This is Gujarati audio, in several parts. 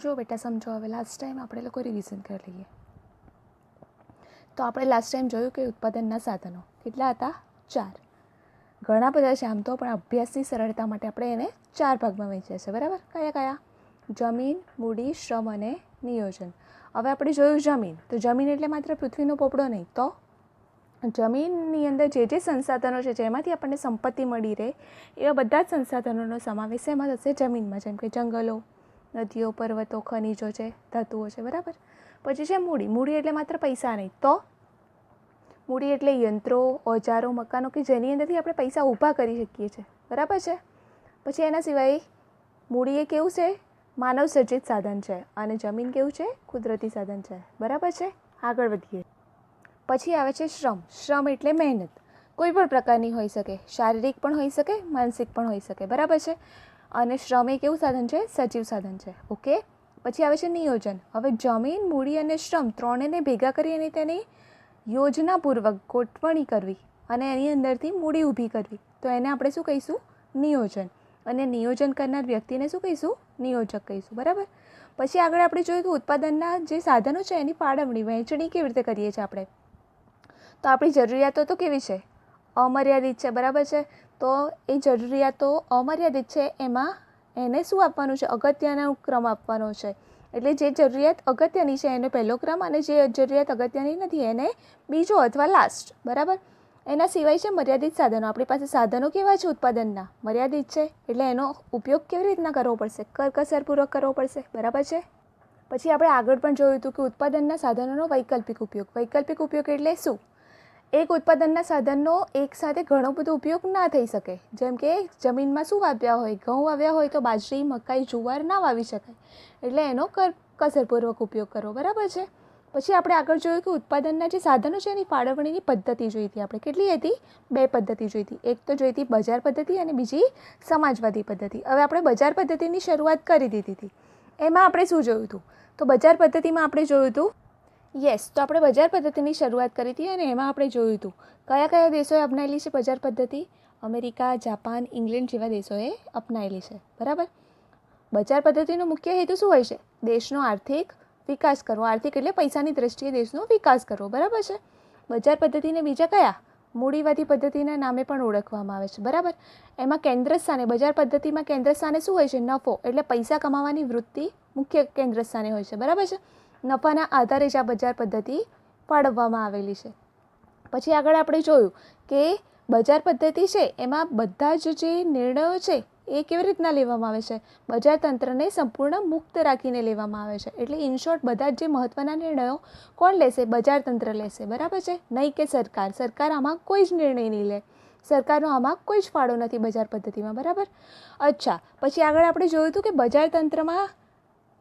જો બેટા સમજો, હવે લાસ્ટ ટાઈમ આપણે લોકો રિવિઝન કરી લઈએ. તો આપણે લાસ્ટ ટાઈમ જોયું કે ઉત્પાદનના સાધનો કેટલા હતા? 4. ઘણા બધા છે આમ તો, પણ અભ્યાસની સરળતા માટે આપણે એને 4 ભાગમાં વહેંચ્યા છે. બરાબર? કયા કયા? જમીન, મૂડી, શ્રમ અને નિયોજન. હવે આપણે જોયું જમીન. તો જમીન એટલે માત્ર પૃથ્વીનો પોપડો નહીં, તો જમીનની અંદર જે સંસાધનો છે જેમાંથી આપણને સંપત્તિ મળી રહે એવા બધા જ સંસાધનોનો સમાવેશ એમાં થશે જમીનમાં, જેમ કે જંગલો, નદીઓ, પર્વતો, ખનિજો છે, ધાતુઓ છે. બરાબર? પછી છે મૂડી. મૂડી એટલે માત્ર પૈસા નહીં, તો મૂડી એટલે યંત્રો, ઓજારો, મકાનો કે જેની અંદરથી આપણે પૈસા ઊભા કરી શકીએ છીએ. બરાબર છે? પછી એના સિવાય મૂડી એ કેવું છે? માનવ સર્જિત સાધન છે, અને જમીન કેવું છે? કુદરતી સાધન છે. બરાબર છે? આગળ વધીએ. પછી આવે છે શ્રમ. શ્રમ એટલે મહેનત. કોઈ પણ પ્રકારની હોઈ શકે, શારીરિક પણ હોઈ શકે, માનસિક પણ હોઈ શકે. બરાબર છે? અને શ્રમ એ કેવું સાધન છે? સજીવ સાધન છે. ઓકે. પછી આવે છે નિયોજન. હવે જમીન, મૂડી અને શ્રમ ત્રણેયને ભેગા કરી અને તેની યોજનાપૂર્વક ગોઠવણી કરવી અને એની અંદરથી મૂડી ઊભી કરવી, તો એને આપણે શું કહીશું? નિયોજન. અને નિયોજન કરનાર વ્યક્તિને શું કહીશું? નિયોજક કહીશું. બરાબર? પછી આગળ આપણે જોયું કે ઉત્પાદનના જે સાધનો છે એની ફાળવણી, વહેંચણી કેવી રીતે કરીએ છીએ આપણે. તો આપણી જરૂરિયાતો તો કેવી છે? અમર્યાદિત છે. બરાબર છે? તો એ જરૂરિયાતો અમર્યાદિત છે, એમાં એને શું આપવાનું છે? અગત્યનો ક્રમ આપવાનો છે. એટલે જે જરૂરિયાત અગત્યની છે એને પહેલો ક્રમ, અને જે જરૂરિયાત અગત્યની નથી એને બીજો અથવા લાસ્ટ. બરાબર? એના સિવાય છે મર્યાદિત સાધનો. આપણી પાસે સાધનો કેવા છે ઉત્પાદનના? મર્યાદિત છે. એટલે એનો ઉપયોગ કેવી રીતના કરવો પડશે? કરકસરપૂર્વક કરવો પડશે. બરાબર છે? પછી આપણે આગળ પણ જોયું હતું કે ઉત્પાદનના સાધનોનો વૈકલ્પિક ઉપયોગ. વૈકલ્પિક ઉપયોગ એટલે શું? એક ઉત્પાદનના સાધનનો એકસાથે ઘણો બધો ઉપયોગ ના થઈ શકે. જેમ કે જમીનમાં શું વાવ્યા હોય? ઘઉં વાવ્યા હોય તો બાજરી, મકાઈ, જુવાર ના વાવી શકાય. એટલે એનો કરકસરપૂર્વક ઉપયોગ કરવો. બરાબર છે? પછી આપણે આગળ જોયું કે ઉત્પાદનના જે સાધનો છે એની ફાળવણીની પદ્ધતિ જોઈ હતી આપણે. કેટલી હતી? 2 પદ્ધતિ જોઈ હતી. એક તો જોઈ હતી બજાર પદ્ધતિ અને બીજી સમાજવાદી પદ્ધતિ. હવે આપણે બજાર પદ્ધતિની શરૂઆત કરી દીધી હતી. એમાં આપણે શું જોયું હતું? તો બજાર પદ્ધતિમાં આપણે જોયું હતું તો આપણે બજાર પદ્ધતિની શરૂઆત કરી હતી અને એમાં આપણે જોયું હતું કયા કયા દેશોએ અપનાવેલી છે બજાર પદ્ધતિ? અમેરિકા, જાપાન, ઇંગ્લેન્ડ જેવા દેશોએ અપનાવેલી છે. બરાબર? બજાર પદ્ધતિનો મુખ્ય હેતુ શું હોય છે? દેશનો આર્થિક વિકાસ કરવો. આર્થિક એટલે પૈસાની દ્રષ્ટિએ દેશનો વિકાસ કરવો. બરાબર છે? બજાર પદ્ધતિને બીજા કયા? મૂડીવાદી પદ્ધતિના નામે પણ ઓળખવામાં આવે છે. બરાબર? એમાં કેન્દ્ર સ્થાને, બજાર પદ્ધતિમાં કેન્દ્ર સ્થાને શું હોય છે? નફો એટલે પૈસા કમાવાની વૃત્તિ મુખ્ય કેન્દ્ર સ્થાને હોય છે. બરાબર છે? નફાના આધારે જ આ બજાર પદ્ધતિ ફાળવવામાં આવેલી છે. પછી આગળ આપણે જોયું કે બજાર પદ્ધતિ છે એમાં બધા જ જે નિર્ણયો છે એ કેવી રીતના લેવામાં આવે છે? બજાર તંત્રને સંપૂર્ણ મુક્ત રાખીને લેવામાં આવે છે. એટલે ઇન શોર્ટ બધા જ જે મહત્ત્વના નિર્ણયો કોણ લેશે? બજાર તંત્ર લેશે. બરાબર છે? નહીં કે સરકાર. સરકાર આમાં કોઈ જ નિર્ણય નહીં લે. સરકારનો આમાં કોઈ જ ફાળો નથી બજાર પદ્ધતિમાં. બરાબર? અચ્છા, પછી આગળ આપણે જોયું હતું કે બજાર તંત્રમાં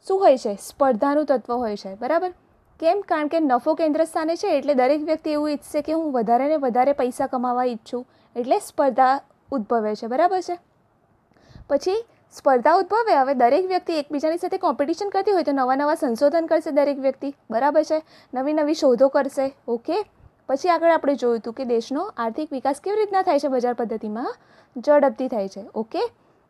શું હોય છે? સ્પર્ધાનું તત્વ હોય છે. બરાબર? કેમ? કારણ કે નફો કેન્દ્ર સ્થાને છે એટલે દરેક વ્યક્તિ એવું ઈચ્છશે કે હું વધારે ને વધારે પૈસા કમાવા ઈચ્છું, એટલે સ્પર્ધા ઉદ્ભવે છે. બરાબર છે? પછી સ્પર્ધા ઉદ્ભવે, હવે દરેક વ્યક્તિ એકબીજાની સાથે કોમ્પિટિશન કરતી હોય તો નવા નવા સંશોધન કરશે દરેક વ્યક્તિ. બરાબર છે? નવી નવી શોધો કરશે. ઓકે. પછી આગળ આપણે જોયું હતું કે દેશનો આર્થિક વિકાસ કેવી રીતના થાય છે બજાર પદ્ધતિમાં? ઝડપથી થાય છે. ઓકે.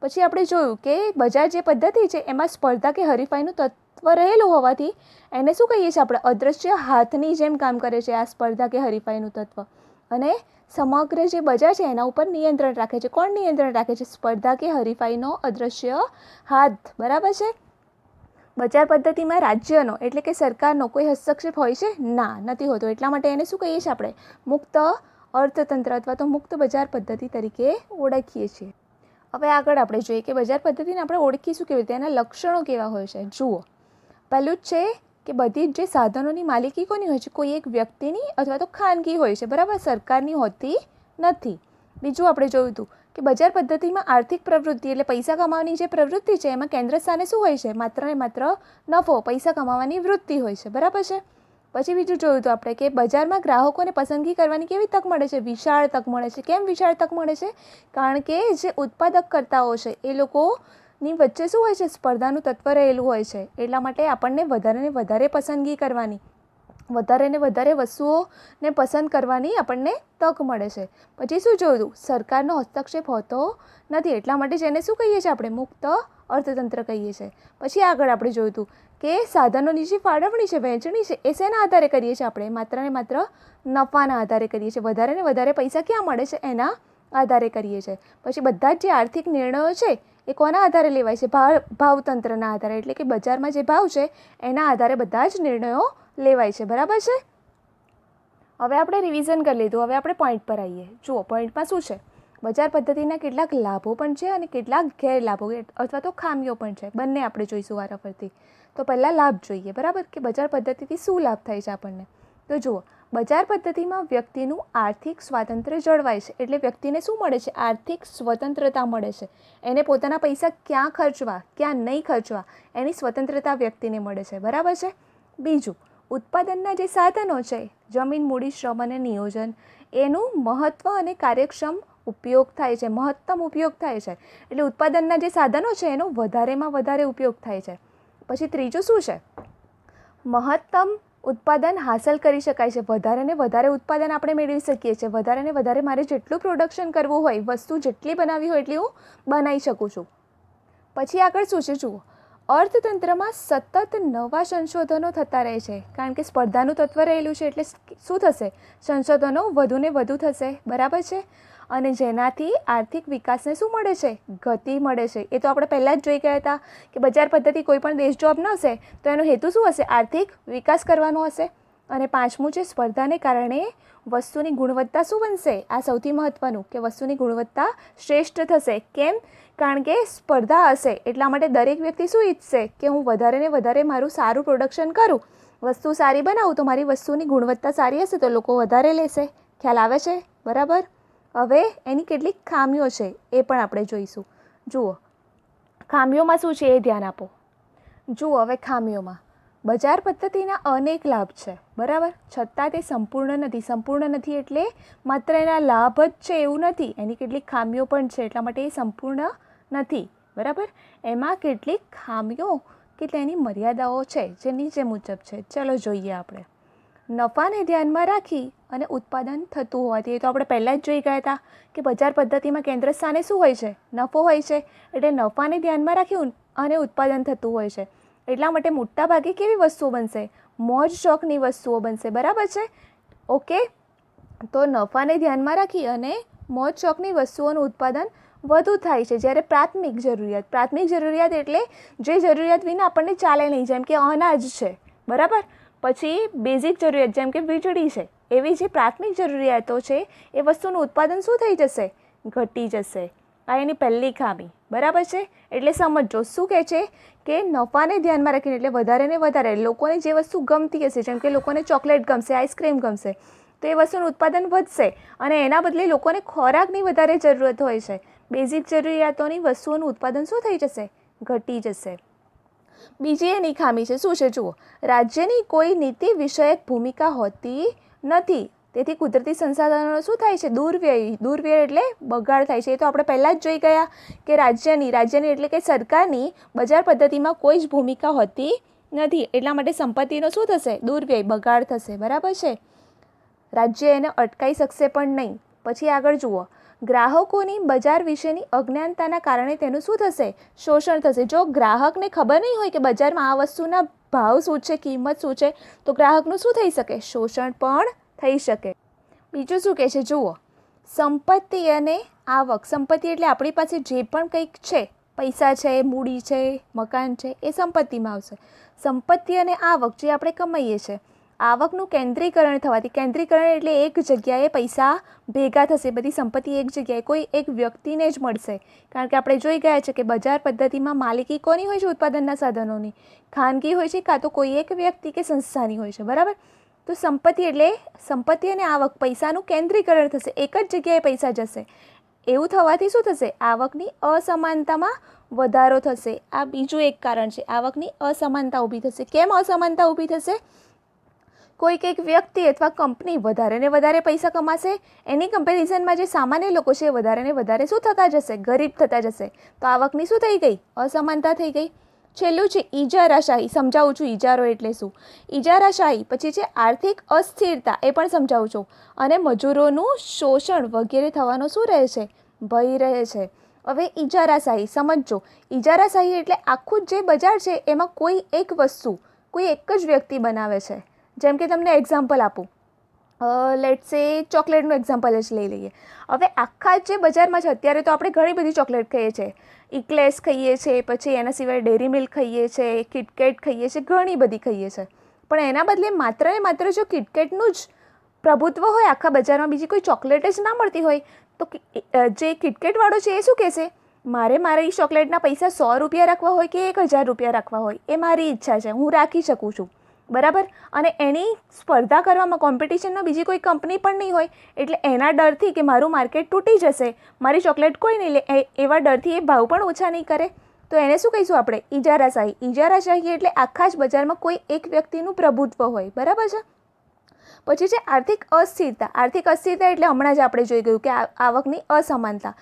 પછી આપણે જોયું કે બજાર જે પદ્ધતિ છે એમાં સ્પર્ધા કે હરીફાઈનું તત્વ રહેલું હોવાથી એને શું કહીએ છીએ આપણે? અદૃશ્ય હાથની જેમ કામ કરે છે આ સ્પર્ધા કે હરીફાઈનું તત્વ. અને સમગ્ર જે બજાર છે એના ઉપર નિયંત્રણ રાખે છે. કોણ નિયંત્રણ રાખે છે? સ્પર્ધા કે હરીફાઈનો અદૃશ્ય હાથ. બરાબર છે? બજાર પદ્ધતિમાં રાજ્યનો એટલે કે સરકારનો કોઈ હસ્તક્ષેપ હોય છે? ના, નથી હોતો. એટલા માટે એને શું કહીએ છીએ આપણે? મુક્ત અર્થતંત્ર અથવા તો મુક્ત બજાર પદ્ધતિ તરીકે ઓળખીએ છીએ. હવે આગળ આપણે જોઈએ કે બજાર પદ્ધતિને આપણે ઓળખીશું કેવી રીતે? એના લક્ષણો કેવા હોય છે? જુઓ, પહેલું જ છે કે બધી જે સાધનોની માલિકી કોની હોય છે? કોઈ એક વ્યક્તિની અથવા તો ખાનગી હોય છે. બરાબર? સરકારની હોતી નથી. બીજું આપણે જોયું હતું કે બજાર પદ્ધતિમાં આર્થિક પ્રવૃત્તિ એટલે પૈસા કમાવાની જે પ્રવૃત્તિ છે એમાં કેન્દ્ર સ્થાને શું હોય છે? માત્ર ને માત્ર નફો, પૈસા કમાવાની વૃત્તિ હોય છે. બરાબર છે? પછી બીજું જોયું હતું આપણે કે બજારમાં ગ્રાહકોને પસંદગી કરવાની કેવી તક મળે છે? વિશાળ તક મળે છે. કેમ વિશાળ તક મળે છે? કારણ કે જે ઉત્પાદકકર્તાઓ છે એ લોકોની વચ્ચે શું હોય છે? સ્પર્ધાનું તત્વ રહેલું હોય છે. એટલા માટે આપણને વધારે ને વધારે પસંદગી કરવાની, વધારે ને વધારે વસ્તુઓને પસંદ કરવાની આપણને તક મળે છે. પછી શું જોયું? સરકારનો હસ્તક્ષેપ હોતો નથી. એટલા માટે જેને શું કહીએ છીએ આપણે? મુક્ત અર્થતંત્ર કહીએ છીએ. પછી આગળ આપણે જોયું હતું કે સાધનોની જે ફાળવણી છે, વહેંચણી છે, એ શેના આધારે કરીએ છીએ આપણે? માત્ર ને માત્ર નફાના આધારે કરીએ છીએ. વધારે ને વધારે પૈસા ક્યાં મળે છે એના આધારે કરીએ છીએ. પછી બધા જ જે આર્થિક નિર્ણયો છે એ કોના આધારે લેવાય છે? ભાવતંત્રના આધારે, એટલે કે બજારમાં જે ભાવ છે એના આધારે બધા જ નિર્ણયો લેવાય છે. બરાબર છે? હવે આપણે રિવિઝન કરી લીધું. હવે આપણે પોઈન્ટ પર આવીએ. જુઓ, પોઈન્ટમાં શું છે? બજાર પદ્ધતિના કેટલાક લાભો પણ છે અને કેટલાક ગેરલાભો અથવા તો ખામીઓ પણ છે. બંને આપણે જોઈશું વારાફરતી. તો પહેલાં લાભ જોઈએ. બરાબર, કે બજાર પદ્ધતિથી શું લાભ થાય છે આપણને? તો જુઓ, બજાર પદ્ધતિમાં વ્યક્તિનું આર્થિક સ્વાતંત્ર્ય જળવાય છે. એટલે વ્યક્તિને શું મળે છે? આર્થિક સ્વતંત્રતા મળે છે. એને પોતાના પૈસા ક્યાં ખર્ચવા, ક્યાં નહીં ખર્ચવા, એની સ્વતંત્રતા વ્યક્તિને મળે છે. બરાબર છે? બીજું, ઉત્પાદનના જે સાધનો છે, જમીન, મૂડી, શ્રમ અને નિયોજન, એનું મહત્ત્વ અને કાર્યક્ષમ ઉપયોગ થાય છે, મહત્તમ ઉપયોગ થાય છે. એટલે ઉત્પાદનના જે સાધનો છે એનો વધારેમાં વધારે ઉપયોગ થાય છે. પછી ત્રીજું શું છે? મહત્તમ ઉત્પાદન હાંસલ કરી શકાય છે. વધારે ને વધારે ઉત્પાદન આપણે મેળવી શકીએ છીએ. વધારે ને વધારે મારે જેટલું પ્રોડક્શન કરવું હોય, વસ્તુ જેટલી બનાવવી હોય એટલી હું બનાવી શકું છું. પછી આગળ શું છે? જુઓ, અર્થતંત્રમાં સતત નવા સંશોધનો થતા રહે છે. કારણ કે સ્પર્ધાનું તત્વ રહેલું છે એટલે શું થશે? સંશોધનો વધુ ને વધુ થશે. બરાબર છે? અને જેનાથી આર્થિક વિકાસને શું મળે છે? ગતિ મળે છે. એ તો આપણે પહેલાં જ જોઈ ગયા હતા કે બજાર પદ્ધતિ કોઈ પણ દેશ જો અપનાવશે તો એનો હેતુ શું હશે? આર્થિક વિકાસ કરવાનો હશે. અને પાંચમું છે, સ્પર્ધાને કારણે વસ્તુની ગુણવત્તા શું બનશે? આ સૌથી મહત્ત્વનું, કે વસ્તુની ગુણવત્તા શ્રેષ્ઠ થશે. કેમ? કારણ કે સ્પર્ધા હશે એટલા માટે દરેક વ્યક્તિ શું ઈચ્છશે? કે હું વધારે ને વધારે મારું સારું પ્રોડક્શન કરું, વસ્તુ સારી બનાવું, તો મારી વસ્તુની ગુણવત્તા સારી હશે તો લોકો વધારે લેશે. ખ્યાલ આવે છે? બરાબર. હવે એની કેટલીક ખામીઓ છે એ પણ આપણે જોઈશું. જુઓ, ખામીઓમાં શું છે એ ધ્યાન આપો. જુઓ, હવે ખામીઓમાં બજાર પદ્ધતિના અનેક લાભ છે. બરાબર, છતાં તે સંપૂર્ણ નથી. સંપૂર્ણ નથી એટલે માત્ર એના લાભ જ છે એવું નથી, એની કેટલીક ખામીઓ પણ છે. એટલા માટે એ સંપૂર્ણ નથી. બરાબર, એમાં કેટલીક ખામીઓ કે તેની મર્યાદાઓ છે જે નીચે મુજબ છે. ચલો જોઈએ આપણે. નફાને ધ્યાનમાં રાખી અને ઉત્પાદન થતું હોવાથી, એ તો આપણે પહેલાં જ જોઈ ગયા હતા કે બજાર પદ્ધતિમાં કેન્દ્ર સ્થાને શું હોય છે? નફો હોય છે. એટલે નફાને ધ્યાનમાં રાખી અને ઉત્પાદન થતું હોય છે. એટલા માટે મોટાભાગે કેવી વસ્તુઓ બનશે? મોજ શોખની વસ્તુઓ બનશે. બરાબર છે? ઓકે, તો નફાને ધ્યાનમાં રાખી અને મોજ શોખની વસ્તુઓનું ઉત્પાદન વધુ થાય છે. જ્યારે પ્રાથમિક જરૂરિયાત એટલે જે જરૂરિયાત વિના આપણને ચાલે નહીં, જેમ કે અનાજ છે. બરાબર, પછી બેઝિક જરૂરિયાત જેમ કે વીજળી છે, એવી જે પ્રાથમિક જરૂરિયાતો છે એ વસ્તુનું ઉત્પાદન શું થઈ જશે? ઘટી જશે. આ એની પહેલી ખામી. બરાબર છે? એટલે સમજો શું કહે છે કે નફાને ધ્યાનમાં રાખીને, એટલે વધારે ને વધારે લોકોને જે વસ્તુ ગમતી હશે, જેમ કે લોકોને ચોકલેટ ગમશે, આઈસ્ક્રીમ ગમશે, તો એ વસ્તુનું ઉત્પાદન વધશે અને એના બદલે લોકોને ખોરાકની વધારે જરૂરત હોય છે. બેઝિક જરૂરિયાતોની વસ્તુઓનું ઉત્પાદન શું થઈ જશે? ઘટી જશે. બીજી એની ખામી છે. શું છે? જુઓ, રાજ્યની કોઈ નીતિ વિષયક ભૂમિકા હોતી નથી. તેથી કુદરતી સંસાધનોનો શું થાય છે? દુર્વ્યય એટલે બગાડ થાય છે. એ તો આપણે પહેલાં જ જોઈ ગયા કે રાજ્યની એટલે કે સરકારની બજાર પદ્ધતિમાં કોઈ જ ભૂમિકા હોતી નથી. એટલા માટે સંપત્તિનો શું થશે? દુર્વ્યય, બગાડ થશે. બરાબર છે? રાજ્ય એને અટકાવી શકશે પણ નહીં. પછી આગળ જુઓ, ગ્રાહકોની બજાર વિશેની અજ્ઞાનતાના કારણે તેનું શું થશે? શોષણ થશે. જો ગ્રાહકને ખબર નહીં હોય કે બજારમાં આ વસ્તુના ભાવ શું છે, કિંમત શું છે, તો ગ્રાહકનું શું થઈ શકે? શોષણ પણ થઈ શકે. બીજું શું કહે છે? જુઓ, સંપત્તિ અને આવક. સંપત્તિ એટલે આપણી પાસે જે પણ કંઈક છે, પૈસા છે, મૂડી છે, મકાન છે, એ સંપત્તિમાં આવશે. સંપત્તિ અને આવક જે આપણે કમાઈએ છીએ, આવકનું કેન્દ્રીકરણ થવાથી, કેન્દ્રીકરણ એટલે એક જગ્યાએ પૈસા ભેગા થશે, બધી સંપત્તિ એક જગ્યાએ કોઈ એક વ્યક્તિને જ મળશે. કારણ કે આપણે જોઈ ગયા છે કે બજાર પદ્ધતિમાં માલિકી કોની હોય છે? ઉત્પાદનના સાધનોની. ખાનગી હોય છે કાં તો કોઈ એક વ્યક્તિ કે સંસ્થાની હોય છે. બરાબર, તો સંપત્તિ એટલે સંપત્તિ અને આવક, પૈસાનું કેન્દ્રીકરણ થશે, એક જ જગ્યાએ પૈસા જશે. એવું થવાથી શું થશે? આવકની અસમાનતામાં વધારો થશે. આ બીજું એક કારણ છે, આવકની અસમાનતા ઊભી થશે. કેમ અસમાનતા ઊભી થશે? કોઈક એક વ્યક્તિ અથવા કંપની વધારે ને વધારે પૈસા કમાશે, એની કમ્પેરિઝનમાં જે સામાન્ય લોકો છે એ વધારે ને વધારે શું થતા જશે? ગરીબ થતા જશે. તો આવકની શું થઈ ગઈ? અસમાનતા થઈ ગઈ. છેલ્લું છે ઇજારાશાહી. સમજાવું છું ઇજારો એટલે શું. ઇજારાશાહી. પછી છે આર્થિક અસ્થિરતા, એ પણ સમજાવું છું. અને મજૂરોનું શોષણ વગેરે થવાનો શું રહે છે? ભય રહે છે. હવે ઇજારાશાહી સમજો. ઇજારાશાહી એટલે આખું જે બજાર છે એમાં કોઈ એક વસ્તુ કોઈ એક જ વ્યક્તિ બનાવે છે. જેમ કે તમને એક્ઝામ્પલ આપું, લેટ્સ સે ચોકલેટનું એક્ઝામ્પલ જ લઈ લઈએ. હવે આખા જે બજારમાં છે અત્યારે તો આપણે ઘણી બધી ચોકલેટ ખાઈએ છીએ, ઇક્લેસ ખાઈએ છીએ, પછી એના સિવાય ડેરી મિલ્ક ખાઈએ છીએ, કિટકેટ ખાઈએ છીએ, ઘણી બધી ખાઈએ છીએ. પણ એના બદલે માત્ર ને માત્ર જો કિટકેટનું જ પ્રભુત્વ હોય આખા બજારમાં, બીજી કોઈ ચોકલેટ જ ના મળતી હોય, તો જે કિટકેટવાળો છે એ શું કહેશે, મારી ચોકલેટના પૈસા 100 રૂપિયા રાખવા હોય કે 1000 રૂપિયા રાખવા હોય એ મારી ઈચ્છા છે, હું રાખી શકું છું, બરાબર. અને એની સ્પર્ધા કરવામાં કોમ્પિટિશનમાં બીજી કોઈ કંપની પણ નહીં હોય, એટલે એના ડરથી કે મારું માર્કેટ તૂટી જશે, મારી ચોકલેટ કોઈ નહીં લે, એવા ડરથી એ ભાવ પણ ઓછા નહીં કરે. તો એને શું કહીશું આપણે, ઇજારાશાહી. ઇજારાશાહી એટલે આખા જ બજારમાં કોઈ એક વ્યક્તિનું પ્રભુત્વ હોય, બરાબર છે. પછી છે આર્થિક અસ્થિરતા. આર્થિક અસ્થિરતા એટલે હમણાં જ આપણે જોઈ ગયું કે આવકની અસમાનતા.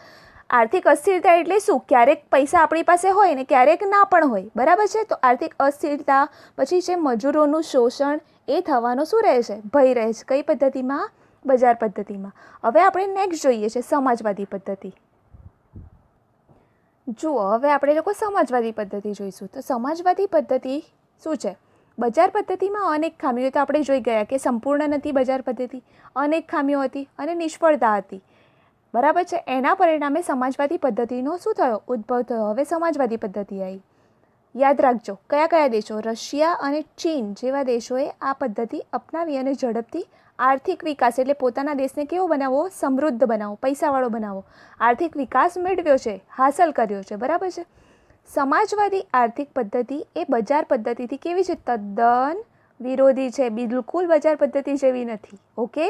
આર્થિક અસ્થિરતા એટલે શું, ક્યારેક પૈસા આપણી પાસે હોય ને ક્યારેક ના પણ હોય, બરાબર છે. તો આર્થિક અસ્થિરતા. પછી છે મજૂરોનું શોષણ, એ થવાનો શું રહે છે, ભય રહે છે. કઈ પદ્ધતિમાં, બજાર પદ્ધતિમાં. હવે આપણે નેક્સ્ટ જોઈએ છે સમાજવાદી પદ્ધતિ. જુઓ, હવે આપણે લોકો સમાજવાદી પદ્ધતિ જોઈશું. તો સમાજવાદી પદ્ધતિ શું છે, બજાર પદ્ધતિમાં અનેક ખામીઓ તો આપણે જોઈ ગયા કે સંપૂર્ણ નથી બજાર પદ્ધતિ, અનેક ખામીઓ હતી અને નિષ્ફળતા હતી, બરાબર છે. એના પરિણામે સમાજવાદી પદ્ધતિનો શું થયો, ઉદ્ભવ થયો. હવે સમાજવાદી પદ્ધતિ આવી. યાદ રાખજો, કયા કયા દેશો, રશિયા અને ચીન જેવા દેશોએ આ પદ્ધતિ અપનાવી અને ઝડપથી આર્થિક વિકાસ એટલે પોતાના દેશને કેવો બનાવવો, સમૃદ્ધ બનાવો, પૈસાવાળો બનાવો, આર્થિક વિકાસ મેળવ્યો છે, હાંસલ કર્યો છે, બરાબર છે. સમાજવાદી આર્થિક પદ્ધતિ એ બજાર પદ્ધતિથી કેવી છે, તદ્દન વિરોધી છે, બિલકુલ બજાર પદ્ધતિ જેવી નથી. ઓકે.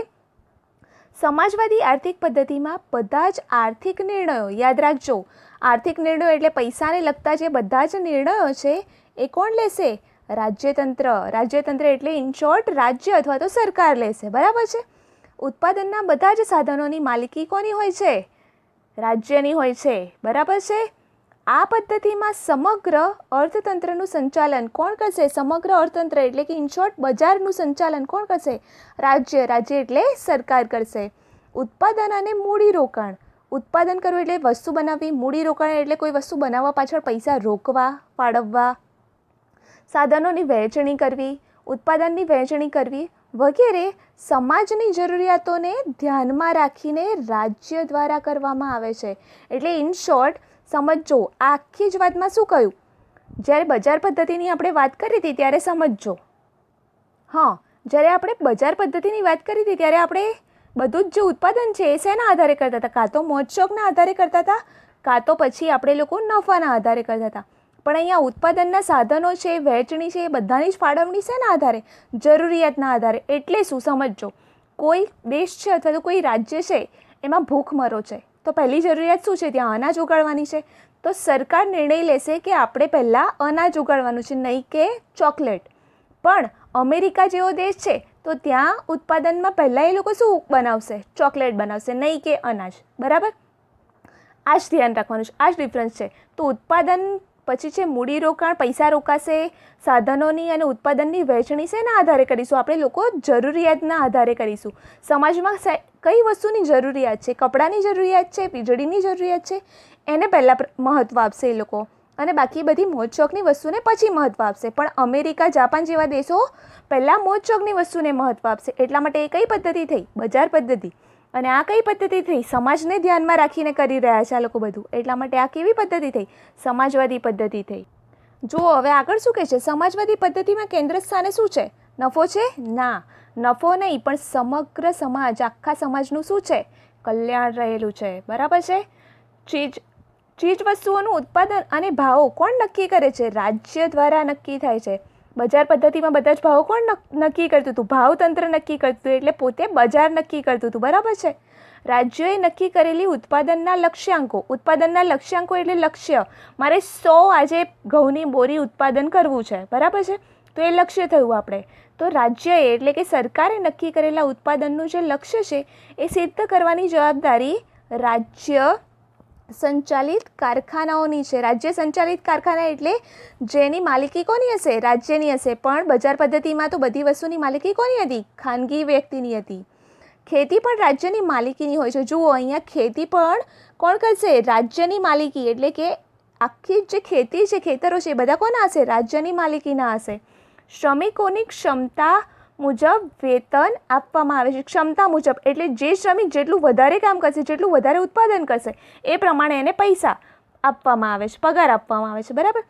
સમાજવાદી આર્થિક પદ્ધતિમાં બધા જ આર્થિક નિર્ણયો, યાદ રાખજો, આર્થિક નિર્ણયો એટલે પૈસાને લગતા જે બધા જ નિર્ણયો છે એ કોણ લેશે, રાજ્યતંત્ર. રાજ્યતંત્ર એટલે ઇન શોર્ટ રાજ્ય અથવા તો સરકાર લેશે, બરાબર છે. ઉત્પાદનના બધા જ સાધનોની માલિકી કોની હોય છે, રાજ્યની હોય છે, બરાબર છે. આ પદ્ધતિમાં સમગ્ર અર્થતંત્રનું સંચાલન કોણ કરશે, સમગ્ર અર્થતંત્ર એટલે કે ઇન શોર્ટ બજારનું સંચાલન કોણ કરશે, રાજ્ય. રાજ્ય એટલે સરકાર કરશે. ઉત્પાદન અને મૂડીરોકાણ. ઉત્પાદન કરવું એટલે વસ્તુ બનાવવી, મૂડીરોકાણ એટલે કોઈ વસ્તુ બનાવવા પાછળ પૈસા રોકવા, ફાળવવા, સાધનોની વહેંચણી કરવી, ઉત્પાદનની વહેંચણી કરવી વગેરે સમાજની જરૂરિયાતોને ધ્યાનમાં રાખીને રાજ્ય દ્વારા કરવામાં આવે છે. એટલે ઇન શોર્ટ સમજો, આખી જ વાતમાં શું કહ્યું, જ્યારે બજાર પદ્ધતિની આપણે વાત કરી હતી ત્યારે સમજો, હા, જ્યારે આપણે બજાર પદ્ધતિની વાત કરી હતી ત્યારે આપણે બધું જ જે ઉત્પાદન છે એ શેના આધારે કરતા હતા, કાં તો મોજશોખના આધારે કરતા હતા, કાં તો પછી આપણે લોકો નફાના આધારે કરતા હતા. પણ અહીંયા ઉત્પાદનના સાધનો છે, વહેંચણી છે, એ બધાની જ ફાળવણી શેના આધારે, જરૂરિયાતના આધારે. એટલે શું સમજો, કોઈ દેશ છે અથવા તો કોઈ રાજ્ય છે એમાં ભૂખમરો છે, તો પહેલી જરૂરિયાત શું છે, ત્યાં અનાજ ઉગાડવાની છે. તો સરકાર નિર્ણય લેશે કે આપણે પહેલાં અનાજ ઉગાડવાનું છે, નહીં કે ચોકલેટ. પણ અમેરિકા જેવો દેશ છે તો ત્યાં ઉત્પાદનમાં પહેલાં એ લોકો શું બનાવશે, ચોકલેટ બનાવશે, નહીં કે અનાજ, બરાબર. આ જ ધ્યાન રાખવાનું છે, આ જ ડિફરન્સ છે. તો ઉત્પાદન પછી છે મૂડીરોકાણ, પૈસા રોકાશે, સાધનોની અને ઉત્પાદનની વહેંચણી શેના આધારે કરીશું, આપણે લોકો જરૂરિયાતના આધારે કરીશું. સમાજમાં કઈ વસ્તુની જરૂરિયાત છે, કપડાની જરૂરિયાત છે, વીજળીની જરૂરિયાત છે, એને પહેલાં મહત્ત્વ આપશે એ લોકો, અને બાકી બધી મોજશોખની વસ્તુને પછી મહત્ત્વ આપશે. પણ અમેરિકા, જાપાન જેવા દેશો પહેલાં મોજશોખની વસ્તુને મહત્ત્વ આપશે. એટલા માટે એ કઈ પદ્ધતિ થઈ, બજાર પદ્ધતિ. અને આ કઈ પદ્ધતિ થઈ, સમાજને ધ્યાનમાં રાખીને કરી રહ્યા છે આ લોકો બધું, એટલા માટે આ કેવી પદ્ધતિ થઈ, સમાજવાદી પદ્ધતિ થઈ. જુઓ હવે આગળ શું કહે છે, સમાજવાદી પદ્ધતિમાં કેન્દ્ર સ્થાને શું છે, નફો છે, ના, નફો નહીં, પણ સમગ્ર સમાજ, આખા સમાજનું શું છે, કલ્યાણ રહેલું છે, બરાબર છે. ચીજ વસ્તુઓનું ઉત્પાદન અને ભાવો કોણ નક્કી કરે છે, રાજ્ય દ્વારા નક્કી થાય છે. બજાર પદ્ધતિમાં બધા જ ભાવો કોણ નક્કી કરતું હતું, ભાવતંત્ર નક્કી કરતું હતું, એટલે પોતે બજાર નક્કી કરતું હતું, બરાબર છે. રાજ્યોએ નક્કી કરેલી ઉત્પાદનના લક્ષ્યાંકો, ઉત્પાદનના લક્ષ્યાંકો એટલે લક્ષ્ય, મારે 100 આજે ઘઉંની બોરી ઉત્પાદન કરવું છે, બરાબર છે, તો એ લક્ષ્ય થયું આપણે. તો રાજ્યએ એટલે કે સરકારે નક્કી કરેલા ઉત્પાદનનું જે લક્ષ્ય છે એ સિદ્ધ કરવાની જવાબદારી રાજ્ય સંચાલિત કારખાનાઓની છે. રાજ્ય સંચાલિત કારખાના એટલે જેની માલિકી કોની હશે, રાજ્યની હશે. પણ બજાર પદ્ધતિમાં તો બધી વસ્તુની માલિકી કોની હતી, ખાનગી વ્યક્તિની હતી. ખેતી પણ રાજ્યની માલિકીની હોય છે. જુઓ અહીંયા ખેતી પણ કોણ કરશે? રાજ્યની માલિકી. એટલે કે આખી જે ખેતી છે, ખેતરો છે, એ બધા કોના હશે? રાજ્યની માલિકીના હશે. શ્રમિકોની ક્ષમતા મુજબ વેતન આપવામાં આવે છે. ક્ષમતા મુજબ એટલે જે શ્રમિક જેટલું વધારે કામ કરશે, જેટલું વધારે ઉત્પાદન કરશે, એ પ્રમાણે એને પૈસા આપવામાં આવે છે, પગાર આપવામાં આવે છે. બરાબર?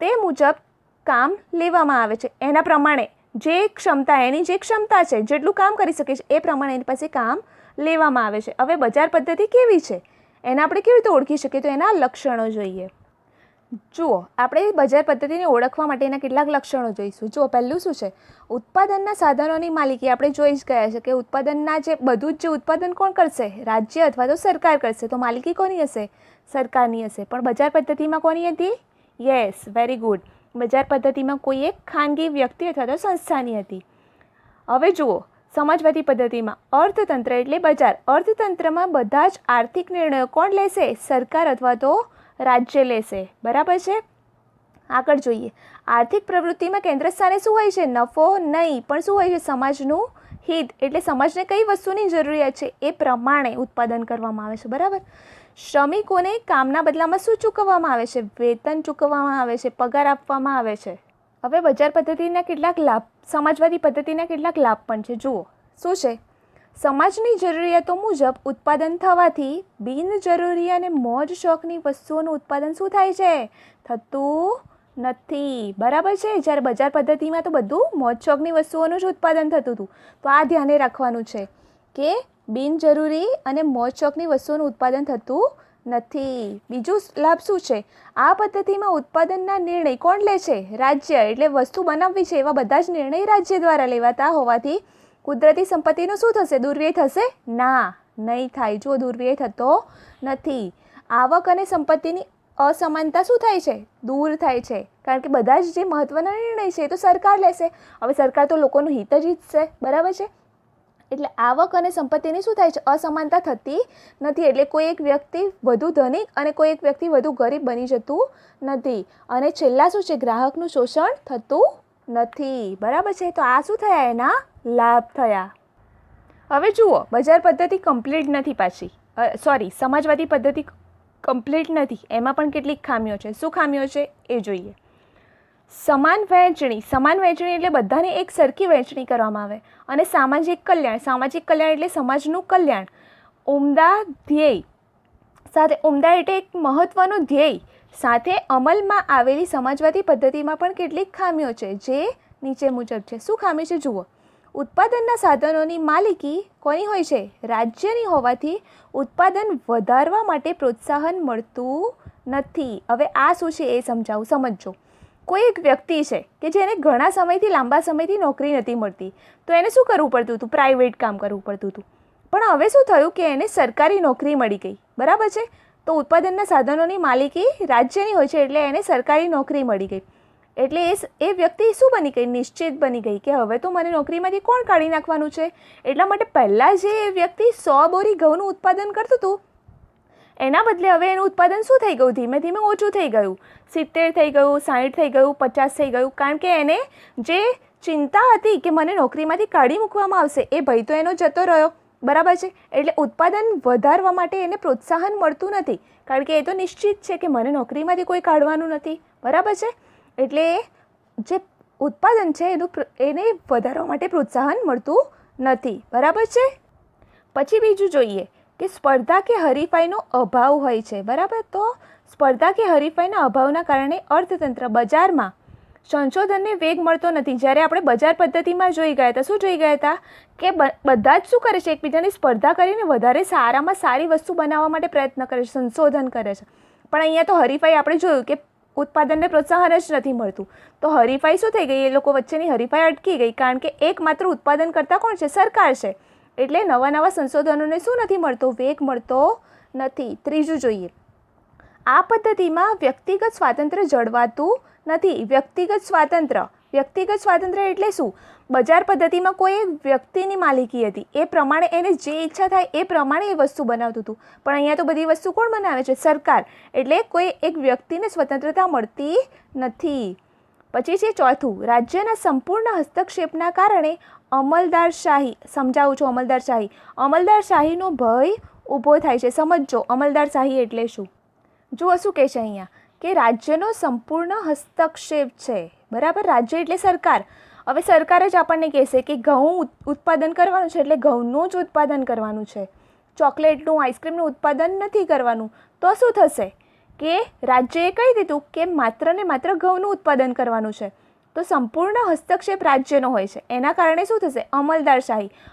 તે મુજબ કામ લેવામાં આવે છે. એના પ્રમાણે જે ક્ષમતા, એની જે ક્ષમતા છે, જેટલું કામ કરી શકે છે, એ પ્રમાણે એની પાસે કામ લેવામાં આવે છે. હવે બજાર પદ્ધતિ કેવી છે એને આપણે કેવી રીતે ઓળખી શકીએ? તો એના લક્ષણો જોઈએ. જુઓ, આપણે બજાર પદ્ધતિને ઓળખવા માટે એના કેટલાક લક્ષણો જોઈશું. જુઓ, પહેલું શું છે? ઉત્પાદનના સાધનોની માલિકી. આપણે જોઈ જ ગયા છે કે ઉત્પાદનના જે બધું જ જે ઉત્પાદન કોણ કરશે? રાજ્ય અથવા તો સરકાર કરશે. તો માલિકી કોની હશે? સરકારની હશે. પણ બજાર પદ્ધતિમાં કોની હતી? Yes, very good. બજાર પદ્ધતિમાં કોઈ એક ખાનગી વ્યક્તિ અથવા તો સંસ્થાની હતી. હવે જુઓ, સમાજવાદી પદ્ધતિમાં અર્થતંત્ર એટલે બજાર. અર્થતંત્રમાં બધા જ આર્થિક નિર્ણયો કોણ લેશે? સરકાર અથવા તો રાજ્ય લેશે. બરાબર છે? આગળ જોઈએ. આર્થિક પ્રવૃત્તિમાં કેન્દ્ર સ્થાને શું હોય છે? નફો નહીં, પણ શું હોય છે? સમાજનું હિત. એટલે સમાજને કઈ વસ્તુની જરૂરિયાત છે એ પ્રમાણે ઉત્પાદન કરવામાં આવે છે. બરાબર? શ્રમિકોને કામના બદલામાં શું ચૂકવવામાં આવે છે? વેતન ચૂકવવામાં આવે છે, પગાર આપવામાં આવે છે. હવે બજાર પદ્ધતિના કેટલાક લાભ, સમાજવાદી પદ્ધતિના કેટલાક લાભ પણ છે. જુઓ, શું છે? સમાજની જરૂરિયાતો મુજબ ઉત્પાદન થવાથી બિનજરૂરી અને મોજ શોખની વસ્તુઓનું ઉત્પાદન શું થાય છે? થતું નથી. બરાબર છે? જ્યારે બજાર પદ્ધતિમાં તો બધું મોજ શોખની વસ્તુઓનું જ ઉત્પાદન થતું હતું. તો આ ધ્યાને રાખવાનું છે કે બિનજરૂરી અને મોજ શોખની વસ્તુઓનું ઉત્પાદન થતું નથી. બીજું લાભ શું છે? આ પદ્ધતિમાં ઉત્પાદનના નિર્ણય કોણ લે છે? રાજ્ય. એટલે વસ્તુ બનાવવી છે એવા બધા જ નિર્ણય રાજ્ય દ્વારા લેવાતા હોવાથી કુદરતી સંપત્તિનો શું થશે? દુર્વ્યય થશે? ના, નહીં થાય. જો દુર્વ્યય થતો નથી. આવક અને સંપત્તિની અસમાનતા શું થાય છે? દૂર થાય છે. કારણ કે બધા જ જે મહત્ત્વના નિર્ણય છે એ તો સરકાર લેશે. હવે સરકાર તો લોકોનું હિત જ ઈચ્છશે. બરાબર છે? એટલે આવક અને સંપત્તિની શું થાય છે? અસમાનતા થતી નથી. એટલે કોઈ એક વ્યક્તિ વધુ ધનિક અને કોઈ એક વ્યક્તિ વધુ ગરીબ બની જતું નથી. અને છેલ્લા શું છે? ગ્રાહકનું શોષણ થતું નથી. બરાબર છે? તો આ શું થયા? એના લાભ થયા. હવે જુઓ, બજાર પદ્ધતિ કમ્પ્લીટ નથી પાછી. સમાજવાદી પદ્ધતિ કમ્પ્લીટ નથી. એમાં પણ કેટલીક ખામીઓ છે. શું ખામીઓ છે એ જોઈએ. સમાન વહેંચણી. સમાન વહેંચણી એટલે બધાને એક સરખી વહેંચણી કરવામાં આવે. અને સામાજિક કલ્યાણ. સામાજિક કલ્યાણ એટલે સમાજનું કલ્યાણ. ઉમદા ધ્યેય સાથે, ઉમદા એટલે એક મહત્ત્વનું ધ્યેય સાથે અમલમાં આવેલી સમાજવાદી પદ્ધતિમાં પણ કેટલીક ખામીઓ છે જે નીચે મુજબ છે. શું ખામી છે? જુઓ, ઉત્પાદનના સાધનોની માલિકી કોની હોય છે? રાજ્યની હોવાથી ઉત્પાદન વધારવા માટે પ્રોત્સાહન મળતું નથી. હવે આ શું છે એ સમજાવું. સમજો, કોઈ એક વ્યક્તિ છે કે જેને ઘણા સમયથી, લાંબા સમયથી નોકરી નથી મળતી. તો એને શું કરવું પડતું હતું? પ્રાઇવેટ કામ કરવું પડતું હતું. પણ હવે શું થયું કે એને સરકારી નોકરી મળી ગઈ. બરાબર છે? તો ઉત્પાદનના સાધનોની માલિકી રાજ્યની હોય છે એટલે એને સરકારી નોકરી મળી ગઈ. એટલે એ વ્યક્તિ શું બની ગઈ? નિશ્ચિત બની ગઈ કે હવે તો મને નોકરીમાંથી કોણ કાઢી નાખવાનું છે. એટલા માટે પહેલાં જે વ્યક્તિ 100 બોરી ઘઉંનું ઉત્પાદન કરતું હતું એના બદલે હવે એનું ઉત્પાદન શું થઈ ગયું? ધીમે ધીમે ઓછું થઈ ગયું. 70 થઈ ગયું, 60 થઈ ગયું, 50 થઈ ગયું. કારણ કે એને જે ચિંતા હતી કે મને નોકરીમાંથી કાઢી મૂકવામાં આવશે એ ભય તો એનો જતો રહ્યો. બરાબર છે? એટલે ઉત્પાદન વધારવા માટે એને પ્રોત્સાહન મળતું નથી. કારણ કે એ તો નિશ્ચિત છે કે મને નોકરીમાંથી કોઈ કાઢવાનું નથી. બરાબર છે? એટલે જે ઉત્પાદન છે એને વધારવા માટે પ્રોત્સાહન મળતું નથી. બરાબર છે? પછી બીજું જોઈએ કે સ્પર્ધા કે હરીફાઈનો અભાવ હોય છે. બરાબર? તો સ્પર્ધા કે હરીફાઈના અભાવના કારણે અર્થતંત્ર, બજારમાં સંશોધનને વેગ મળતો નથી. જ્યારે આપણે બજાર પદ્ધતિમાં જોઈ ગયા હતા, શું જોઈ ગયા હતા? કે બધા જ શું કરે છે? એકબીજાની સ્પર્ધા કરીને વધારે સારામાં સારી વસ્તુ બનાવવા માટે પ્રયત્ન કરે છે, સંશોધન કરે છે. પણ અહીંયા તો હરીફાઈ આપણે જોયું કે ઉત્પાદનને પ્રોત્સાહન જ નથી મળતું. તો હરીફાઈ શું થઈ ગઈ? એ લોકો વચ્ચેની હરીફાઈ અટકી ગઈ. કારણ કે એકમાત્ર ઉત્પાદન કરતા કોણ છે? સરકાર છે. એટલે નવા નવા સંશોધનોને શું નથી મળતો? વેગ મળતો નથી. ત્રીજું જોઈએ, આ પદ્ધતિમાં વ્યક્તિગત સ્વાતંત્ર્ય જળવાતું નથી. વ્યક્તિગત સ્વાતંત્ર્ય એટલે શું? બજાર પદ્ધતિમાં કોઈ એક વ્યક્તિની માલિકી હતી. એ પ્રમાણે એને જે ઈચ્છા થાય એ પ્રમાણે એ વસ્તુ બનાવતું હતું. પણ અહીંયા તો બધી વસ્તુ કોણ બનાવે છે? સરકાર. એટલે કોઈ એક વ્યક્તિને સ્વતંત્રતા મળતી નથી. પછી છે ચોથું, રાજ્યના સંપૂર્ણ હસ્તક્ષેપના કારણે અમલદારશાહી, સમજાવું છું, અમલદારશાહીનો ભય ઊભો થાય છે. સમજો અમલદારશાહી એટલે શું. જુઓ શું કહે છે અહીંયા કે રાજ્યનો સંપૂર્ણ હસ્તક્ષેપ છે, બરાબર. રાજ્ય એટલે સરકાર. હવે સરકાર જ આપણને કહેશે કે ઘઉં ઉત્પાદન કરવાનું છે એટલે ઘઉંનું જ ઉત્પાદન કરવાનું છે, ચોકલેટનું, આઈસ્ક્રીમનું ઉત્પાદન નથી કરવાનું. તો શું થશે કે રાજ્યએ કહી દીધું કે માત્ર ને માત્ર ઘઉંનું ઉત્પાદન કરવાનું છે, તો સંપૂર્ણ હસ્તક્ષેપ રાજ્યનો હોય છે. એના કારણે શું થશે?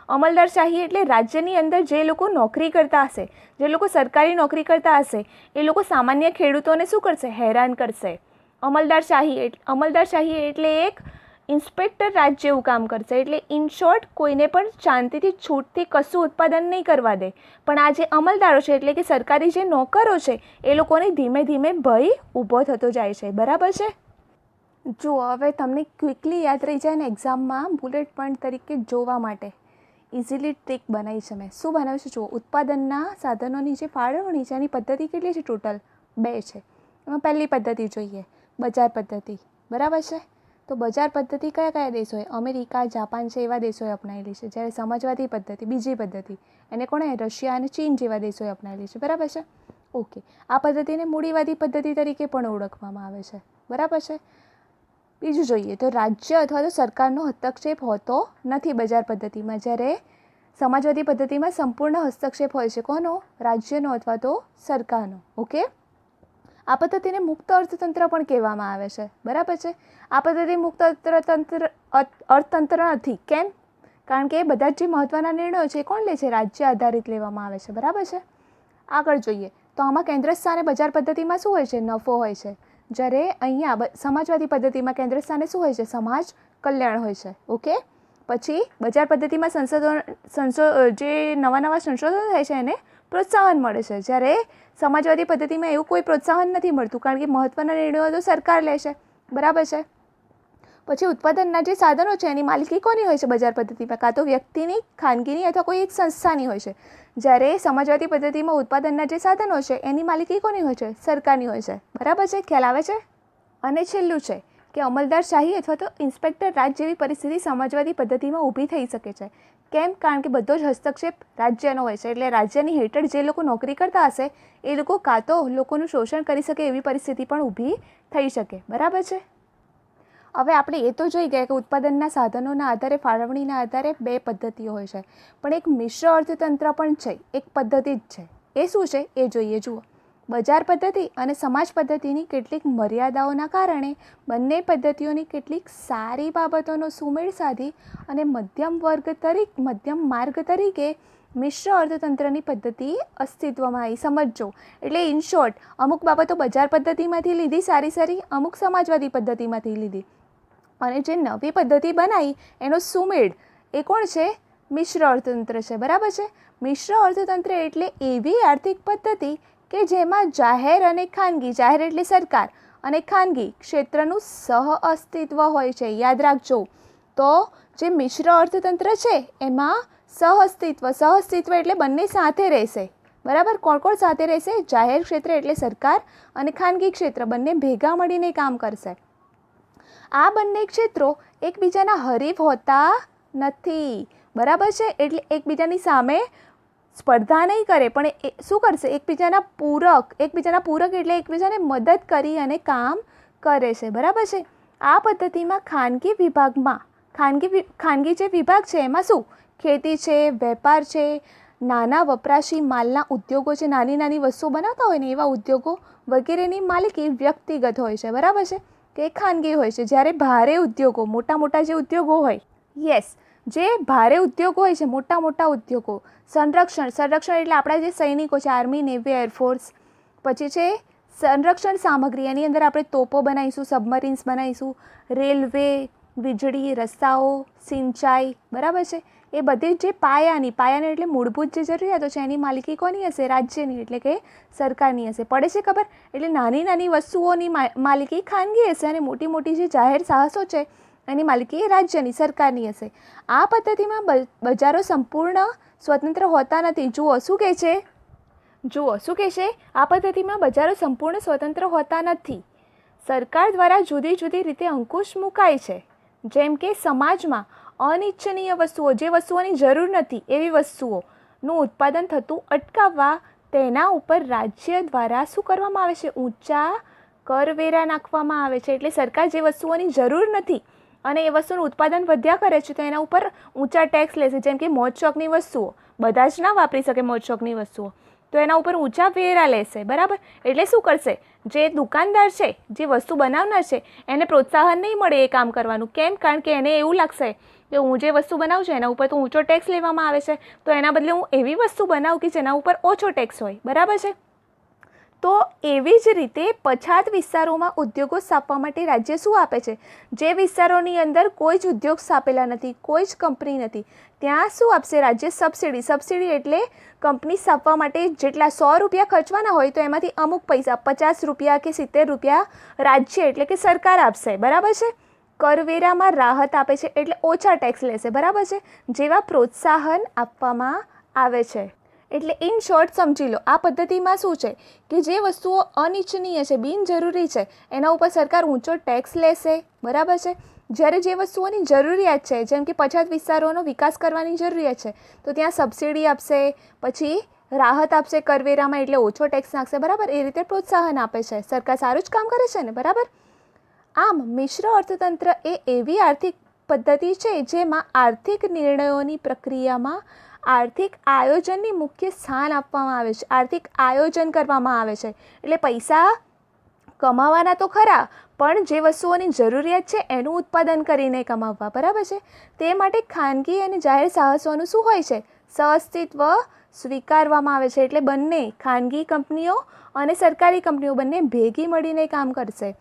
અમલદારશાહી એટલે રાજ્યની અંદર જે લોકો નોકરી કરતા હશે, જે લોકો સરકારી નોકરી કરતા હશે, એ લોકો સામાન્ય ખેડૂતોને શું કરશે? હેરાન કરશે. અમલદારશાહી એટલે એક ઇન્સ્પેક્ટર રાજ જેવું કામ કરશે. એટલે ઇન શોર્ટ, કોઈને પણ શાંતિથી છૂટથી કશું ઉત્પાદન નહીં કરવા દે. પણ આ જે અમલદારો છે એટલે કે સરકારી જે નોકરો છે એ લોકોને ધીમે ધીમે ભય ઊભો થતો જાય છે, બરાબર છે. જુઓ, હવે તમને ક્વિકલી યાદ રહી જાય ને એક્ઝામમાં બુલેટ પોઈન્ટ તરીકે જોવા માટે ઇઝીલી ટ્રીક બનાવી છે મેં. શું બનાવ્યું છે? જુઓ, ઉત્પાદનના સાધનોની જે ફાળવણી છે એની પદ્ધતિ કેટલી છે? ટોટલ 2 છે. એમાં પહેલી પદ્ધતિ જોઈએ, બજાર પદ્ધતિ, બરાબર છે. તો બજાર પદ્ધતિ કયા કયા દેશોએ? અમેરિકા, જાપાન છે એવા દેશોએ અપનાવેલી છે. જ્યારે સમાજવાદી પદ્ધતિ, બીજી પદ્ધતિ, એને કોણે? રશિયા અને ચીન જેવા દેશોએ અપનાવેલી છે, બરાબર છે. ઓકે, આ પદ્ધતિને મૂડીવાદી પદ્ધતિ તરીકે પણ ઓળખવામાં આવે છે, બરાબર છે. બીજું જોઈએ તો રાજ્ય અથવા તો સરકારનો હસ્તક્ષેપ હોતો નથી બજાર પદ્ધતિમાં. જ્યારે સમાજવાદી પદ્ધતિમાં સંપૂર્ણ હસ્તક્ષેપ હોય છે. કોનો? રાજ્યનો અથવા તો સરકારનો. ઓકે, આ પદ્ધતિને મુક્ત અર્થતંત્ર પણ કહેવામાં આવે છે, બરાબર છે. આ પદ્ધતિ મુક્ત અર્થતંત્ર નથી. કેમ? કારણ કે બધા જ જે મહત્ત્વના નિર્ણયો છે એ કોણ લે છે? રાજ્ય આધારિત લેવામાં આવે છે, બરાબર છે. આગળ જોઈએ તો આમાં કેન્દ્ર સ્થાને બજાર પદ્ધતિમાં શું હોય છે? નફો હોય છે. જ્યારે અહીંયા સમાજવાદી પદ્ધતિમાં કેન્દ્ર સ્થાને શું હોય છે? સમાજ કલ્યાણ હોય છે. ઓકે, પછી બજાર પદ્ધતિમાં જે નવા સંશોધનો થાય છે એને પ્રોત્સાહન મળે છે. જ્યારે સમાજવાદી પદ્ધતિમાં એવું કોઈ પ્રોત્સાહન નથી મળતું, કારણ કે મહત્ત્વના નિર્ણયો તો સરકાર લે છે, બરાબર છે. પછી ઉત્પાદનના જે સાધનો છે એની માલિકી કોની હોય છે બજાર પદ્ધતિમાં? કાં તો વ્યક્તિની, ખાનગીની અથવા કોઈ એક સંસ્થાની હોય છે. જ્યારે સમાજવાદી પદ્ધતિમાં ઉત્પાદનના જે સાધનો છે એની માલિકી કોની હોય છે? સરકારની હોય છે, બરાબર છે. ખ્યાલ આવે છે? અને છેલ્લું છે કે અમલદારશાહી અથવા તો ઇન્સ્પેક્ટર રાજ જેવી પરિસ્થિતિ સમાજવાદી પદ્ધતિમાં ઊભી થઈ શકે છે. કેમ? કારણ કે બધો જ હસ્તક્ષેપ રાજ્યનો હોય છે. એટલે રાજ્યની હેઠળ જે લોકો નોકરી કરતા હશે એ લોકો કાં તો લોકોનું શોષણ કરી શકે એવી પરિસ્થિતિ પણ ઊભી થઈ શકે, બરાબર છે. હવે આપણે એ તો જોઈ ગયા કે ઉત્પાદનના સાધનોના આધારે, ફાળવણીના આધારે 2 પદ્ધતિઓ હોય છે, પણ એક મિશ્ર અર્થતંત્ર પણ છે, એક પદ્ધતિ જ છે. એ શું છે એ જોઈએ. જુઓ, બજાર પદ્ધતિ અને સમાજ પદ્ધતિની કેટલીક મર્યાદાઓના કારણે બંને પદ્ધતિઓની કેટલીક સારી બાબતોનો સુમેળ સાધી અને મધ્યમ માર્ગ તરીકે મિશ્ર અર્થતંત્રની પદ્ધતિ અસ્તિત્વમાં આવી. સમજો, એટલે ઇન શોર્ટ, અમુક બાબતો બજાર પદ્ધતિમાંથી લીધી સારી, અમુક સમાજવાદી પદ્ધતિમાંથી લીધી, અને જે નવી પદ્ધતિ બનાવી એનો સુમેળ એ કોણ છે? મિશ્ર અર્થતંત્ર છે, બરાબર છે. મિશ્ર અર્થતંત્ર એટલે એવી આર્થિક પદ્ધતિ કે જેમાં જાહેર અને ખાનગી, જાહેર એટલે સરકાર, અને ખાનગી ક્ષેત્રનું સહઅસ્તિત્વ હોય છે. યાદ રાખજો. તો જે મિશ્ર અર્થતંત્ર છે એમાં સહઅસ્તિત્વ એટલે બંને સાથે રહેશે, બરાબર. કોણ કોણ સાથે રહેશે? જાહેર ક્ષેત્ર એટલે સરકાર અને ખાનગી ક્ષેત્ર બંને ભેગા મળીને કામ કરશે. આ બંને ક્ષેત્રો એકબીજાના હરીફ હોતા નથી, બરાબર છે. એટલે એકબીજાની સામે સ્પર્ધા નહીં કરે, પણ શું કરશે? એકબીજાના પૂરક એટલે એકબીજાને મદદ કરી અને કામ કરે છે, બરાબર છે. આ પદ્ધતિમાં ખાનગી જે વિભાગ છે એમાં શું? ખેતી છે, વેપાર છે, નાના વપરાશી માલના ઉદ્યોગો છે, નાની વસ્તુઓ બનાવતા હોય ને એવા ઉદ્યોગો વગેરેની માલિકી વ્યક્તિગત હોય છે, બરાબર છે, કે ખાનગી હોય છે. જ્યારે ભારે ઉદ્યોગો, મોટા જે ઉદ્યોગો હોય, જે ભારે ઉદ્યોગો હોય છે, મોટા ઉદ્યોગો, સંરક્ષણ એટલે આપણા જે સૈનિકો છે, આર્મી, નેવી, એરફોર્સ, પછી છે સંરક્ષણ સામગ્રી, એની અંદર આપણે તોપો બનાવીશું, સબમરીન્સ બનાવીશું, રેલવે, વીજળી, રસ્તાઓ, સિંચાઈ, બરાબર છે. એ બધી જે પાયાની એટલે મૂળભૂત જે જરૂરિયાતો છે એની માલિકી કોની હશે? રાજ્યની, એટલે કે સરકારની હશે. પડે છે ખબર? એટલે નાની વસ્તુઓની માલિકી ખાનગી હશે અને મોટી જે જાહેર સાહસો છે એની માલિકી રાજ્યની, સરકારની હશે. આ પદ્ધતિમાં બજારો સંપૂર્ણ સ્વતંત્ર હોતા નથી. જુઓ શું કહે છે? આ પદ્ધતિમાં બજારો સંપૂર્ણ સ્વતંત્ર હોતા નથી. સરકાર દ્વારા જુદી જુદી રીતે અંકુશ મુકાય છે, જેમ કે સમાજમાં અનિચ્છનીય વસ્તુઓ, જે વસ્તુઓની જરૂર નથી એવી વસ્તુઓનું ઉત્પાદન થતું અટકાવવા તેના ઉપર રાજ્ય દ્વારા શું કરવામાં આવે છે? ઊંચા કરવેરા નાખવામાં આવે છે. એટલે સરકાર જે વસ્તુઓની જરૂર નથી અને એ વસ્તુનું ઉત્પાદન વધ્યા કરે છે તો એના ઉપર ઊંચા ટેક્સ લેશે. જેમ કે મોજ શોખની વસ્તુઓ, બધા જ ના વાપરી શકે મોજ શોખની વસ્તુઓ, તો એના ઉપર ઊંચા વેરા લેશે. બરાબર? એટલે શું કરશે? જે દુકાનદાર છે, જે વસ્તુ બનાવનાર છે, એને પ્રોત્સાહન નહીં મળે એ કામ કરવાનું. કેમ? કારણ કે એને એવું લાગશે કે હું જે વસ્તુ બનાવું છું એના ઉપર તો ઊંચો ટેક્સ લેવામાં આવે છે, તો એના બદલે હું એવી વસ્તુ બનાવું કે જેના ઉપર ઓછો ટેક્સ હોય. બરાબર છે? તો એવી જ રીતે પછાત વિસ્તારોમાં ઉદ્યોગો સ્થાપવા માટે રાજ્ય શું આપે છે? જે વિસ્તારોની અંદર કોઈ જ ઉદ્યોગ સ્થાપેલા નથી, કોઈ જ કંપની નથી, ત્યાં શું આપશે રાજ્ય? સબસિડી. સબસિડી એટલે કંપની સ્થાપવા માટે જેટલા 100 રૂપિયા ખર્ચવાના હોય તો એમાંથી અમુક પૈસા 50 રૂપિયા કે 70 રૂપિયા રાજ્ય એટલે કે સરકાર આપશે. બરાબર છે? કરવેરામાં રાહત આપે છે એટલે ઓછા ટેક્સ લેશે. બરાબર છે? જેવા પ્રોત્સાહન આપવામાં આવે છે. એટલે ઇન શોર્ટ સમજી લો, આ પદ્ધતિમાં શું છે કે જે વસ્તુઓ અનિચ્છનીય છે, બિનજરૂરી છે, એના ઉપર સરકાર ઊંચો ટેક્સ લેશે. બરાબર છે? જ્યારે જે વસ્તુઓની જરૂરિયાત છે, જેમ કે પછાત વિસ્તારોનો વિકાસ કરવાની જરૂરિયાત છે, તો ત્યાં સબસિડી આપશે, પછી રાહત આપશે કરવેરામાં એટલે ઓછો ટેક્સ નાખશે. બરાબર? એ રીતે પ્રોત્સાહન આપે છે. સરકાર સારું જ કામ કરે છે ને? બરાબર? આમ મિશ્ર અર્થતંત્ર એ એવી આર્થિક પદ્ધતિ છે જેમાં આર્થિક નિર્ણયોની પ્રક્રિયામાં આર્થિક આયોજનની મુખ્ય સ્થાન આપવામાં આવે છે. આર્થિક આયોજન કરવામાં આવે છે. એટલે પૈસા કમાવાના તો ખરા, પણ જે વસ્તુઓની જરૂરિયાત છે એનું ઉત્પાદન કરીને કમાવવા. બરાબર છે? તે માટે ખાનગી અને જાહેર સાહસોનું શું હોય છે? સહઅસ્તિત્વ સ્વીકારવામાં આવે છે. એટલે બંને ખાનગી કંપનીઓ અને સરકારી કંપનીઓ બંને ભેગી મળીને કામ કરશે.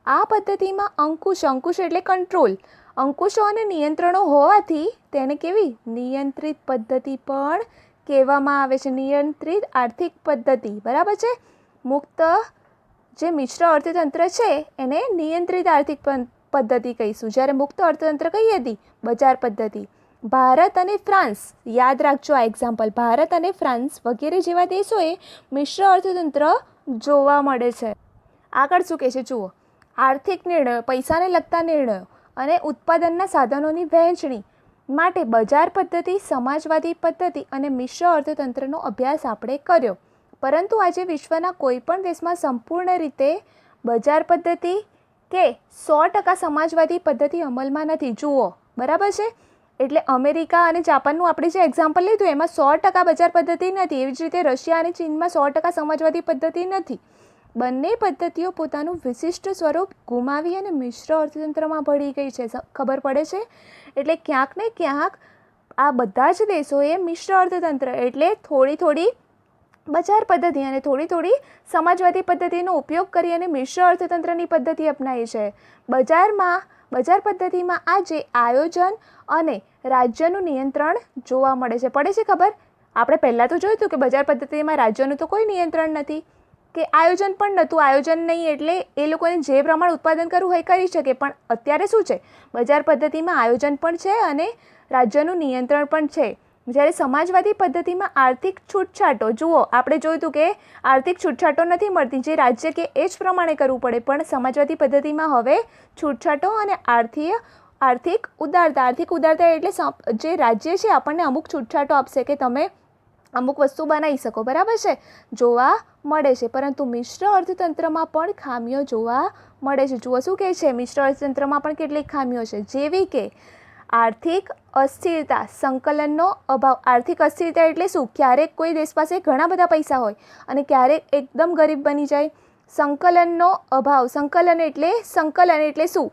આ પદ્ધતિમાં અંકુશ એટલે કંટ્રોલ, અંકુશો અને નિયંત્રણો હોવાથી તેને કેવી? નિયંત્રિત પદ્ધતિ પણ કહેવામાં આવે છે. નિયંત્રિત આર્થિક પદ્ધતિ. બરાબર છે? મુક્ત જે મિશ્ર અર્થતંત્ર છે એને નિયંત્રિત આર્થિક પદ્ધતિ કહીશું. જ્યારે મુક્ત અર્થતંત્ર કઈ હતી? બજાર પદ્ધતિ. ભારત અને ફ્રાન્સ, યાદ રાખજો આ એક્ઝામ્પલ, ભારત અને ફ્રાન્સ વગેરે જેવા દેશોએ મિશ્ર અર્થતંત્ર જોવા મળે છે. આગળ શું કહે છે જુઓ. આર્થિક નિર્ણયો, પૈસાને લગતા નિર્ણયો અને ઉત્પાદનના સાધનોની વહેંચણી માટે બજાર પદ્ધતિ, સમાજવાદી પદ્ધતિ અને મિશ્ર અર્થતંત્રનો અભ્યાસ આપણે કર્યો. પરંતુ આજે વિશ્વના કોઈ પણ દેશમાં સંપૂર્ણ રીતે બજાર પદ્ધતિ કે 100% સમાજવાદી પદ્ધતિ અમલમાં નથી. જુઓ. બરાબર છે? એટલે અમેરિકા અને જાપાનનું આપણે જે એક્ઝામ્પલ લીધું એમાં 100% બજાર પદ્ધતિ નથી. એવી જ રીતે રશિયા અને ચીનમાં 100% સમાજવાદી પદ્ધતિ નથી. બંને પદ્ધતિઓ પોતાનું વિશિષ્ટ સ્વરૂપ ગુમાવી અને મિશ્ર અર્થતંત્રમાં ભળી ગઈ છે. ખબર પડે છે? એટલે ક્યાંક ને ક્યાંક આ બધા જ દેશોએ મિશ્ર અર્થતંત્ર એટલે થોડી બજાર પદ્ધતિ અને થોડી સમાજવાદી પદ્ધતિનો ઉપયોગ કરી અને મિશ્ર અર્થતંત્રની પદ્ધતિ અપનાવી છે. બજાર પદ્ધતિમાં આજે આયોજન અને રાજ્યનું નિયંત્રણ જોવા મળે છે. પડે છે ખબર? આપણે પહેલાં તો જોયું હતું કે બજાર પદ્ધતિમાં રાજ્યનું તો કોઈ નિયંત્રણ નથી કે આયોજન પણ નહોતું. આયોજન નહીં એટલે એ લોકોને જે પ્રમાણે ઉત્પાદન કરવું હોય કરી શકે. પણ અત્યારે શું છે? બજાર પદ્ધતિમાં આયોજન પણ છે અને રાજ્યનું નિયંત્રણ પણ છે. જ્યારે સમાજવાદી પદ્ધતિમાં આર્થિક છૂટછાટો, જુઓ આપણે જોયું હતું કે આર્થિક છૂટછાટો નથી મળતી, જે રાજ્ય કે એ જ પ્રમાણે કરવું પડે. પણ સમાજવાદી પદ્ધતિમાં હવે છૂટછાટો અને આર્થિક ઉદારતા એટલે જે રાજ્ય છે આપણને અમુક છૂટછાટો આપશે કે તમે અમુક વસ્તુ બનાવી શકો. બરાબર છે? જોવા મળે છે. પરંતુ મિશ્ર અર્થતંત્રમાં પણ ખામીઓ જોવા મળે છે. જુઓ શું કહે છે? મિશ્ર અર્થતંત્રમાં પણ કેટલીક ખામીઓ છે, જેવી કે આર્થિક અસ્થિરતા, સંકલનનો અભાવ. આર્થિક અસ્થિરતા એટલે શું? ક્યારેક કોઈ દેશ પાસે ઘણા બધા પૈસા હોય અને ક્યારેક એકદમ ગરીબ બની જાય. સંકલનનો અભાવ. સંકલન એટલે શું?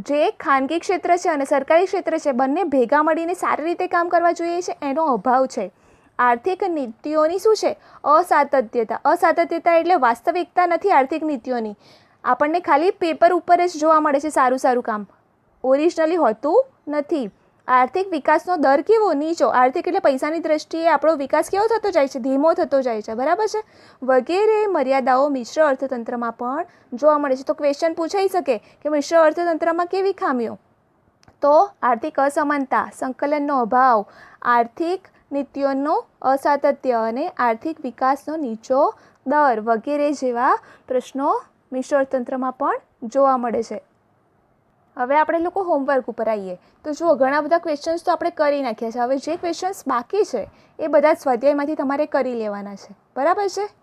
જે ખાનગી ક્ષેત્ર છે અને સરકારી ક્ષેત્ર છે બંને ભેગા મળીને સારી રીતે કામ કરવા જોઈએ છે, એનો અભાવ છે. આર્થિક નીતિઓની શું છે? અસાતત્યતા. અસાતત્યતા એટલે વાસ્તવિકતા નથી આર્થિક નીતિઓની. આપણને ખાલી પેપર ઉપર જ જોવા મળે છે સારું કામ, ઓરિજિનલી હોતું નથી. આર્થિક વિકાસનો દર કેવો? નીચો. આર્થિક એટલે પૈસાની દ્રષ્ટિએ આપણો વિકાસ કેવો થતો જાય છે? ધીમો થતો જાય છે. બરાબર છે? વગેરે મર્યાદાઓ મિશ્ર અર્થતંત્રમાં પણ જોવા મળે છે. તો ક્વેશ્ચન પૂછાઈ શકે કે મિશ્ર અર્થતંત્રમાં કેવી ખામીઓ? તો આર્થિક અસમાનતા, સંકલનનો અભાવ, આર્થિક નીતિઓનું અસાતત્ય અને આર્થિક વિકાસનો નીચો દર વગેરે જેવા પ્રશ્નો મિશ્ર અર્થતંત્રમાં પણ જોવા મળે છે. હવે આપણે લોકો હોમવર્ક ઉપર આવીએ તો જુઓ ઘણા બધા ક્વેશ્ચન્સ તો આપણે કરી નાખ્યા છે. હવે જે ક્વેશ્ચન્સ બાકી છે એ બધા સ્વાધ્યાયમાંથી તમારે કરી લેવાના છે. બરાબર છે.